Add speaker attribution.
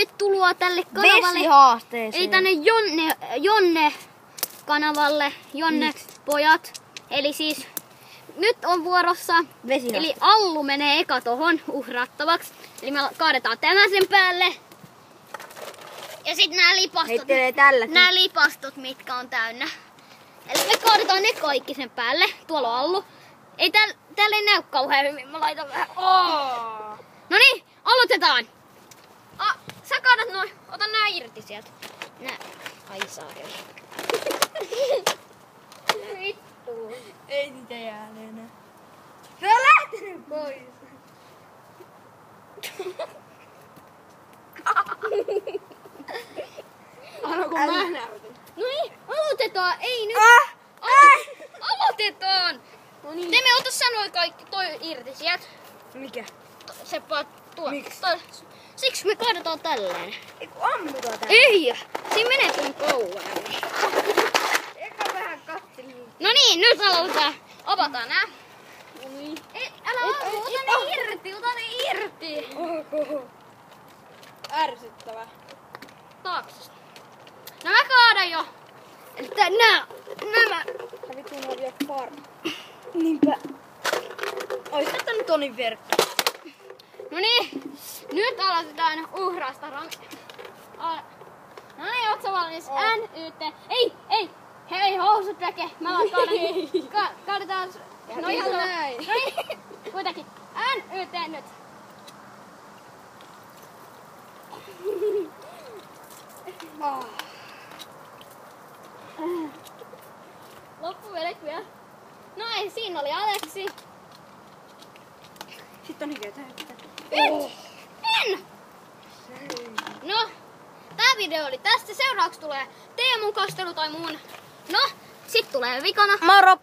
Speaker 1: tervetuloa tälle kanavalle.
Speaker 2: Vesihaasteeseen.
Speaker 1: Ei tänne Jonne kanavalle, Jonne pojat. Eli siis nyt on vuorossa, eli Allu menee eka tohon uhrattavaksi. Eli me kaadetaan tämä sen päälle. Ja sit nää lipastot, mitkä on täynnä. Eli me kaadetaan ne kaikki sen päälle. Tuolla on Allu. Ei täällä ei näy kauhean hyvin. Mä laitan vähän. No niin, aloitetaan. Sä kaadat noin. Ota nää irti sieltä. Nää. Ai saakeli. Vittu.
Speaker 2: Ei niitä jää enää. Se on lähtenyt pois.
Speaker 1: Anna kun mä näytän. No niin, aloitetaan. Ei nyt. Aloitetaan. No niin. Te me ota sanoa kaikki toi irti sieltä.
Speaker 2: Mikä?
Speaker 1: Se tuo.
Speaker 2: Miksi?
Speaker 1: Siksi me kaadetaan tälleen.
Speaker 2: Ei kun ammutaan täällä.
Speaker 1: Ei! Siinä menee tuon kauan.
Speaker 2: Eka vähän katselin.
Speaker 1: No niin, nyt aloitetaan. Avataan nää. No niin. Älä ammu, ota ne irti, ota ne irti.
Speaker 2: Ärsyttävää.
Speaker 1: Taakse. No mä kaadan jo. Nämä.
Speaker 2: Ja vittu on vielä farma. Niinpä. Ois tätä nyt Tonin verkko.
Speaker 1: No niin, nyt aloitetaan uhrasta. No niin, oot sä valmis? N-Y-T. Ei! Hei, housut väke. Mä kaadan. Kaadetaan. No ihan näin. No niin, kuitenkin. N-Y-T nyt. Loppuvelet vielä. No ei, siinä oli Aleksi.
Speaker 2: Sitten on ikätä.
Speaker 1: En! No, tää video oli tästä. Seuraavaksi tulee Teemun kastelu tai muun. No, sit tulee vikana.
Speaker 2: Moro!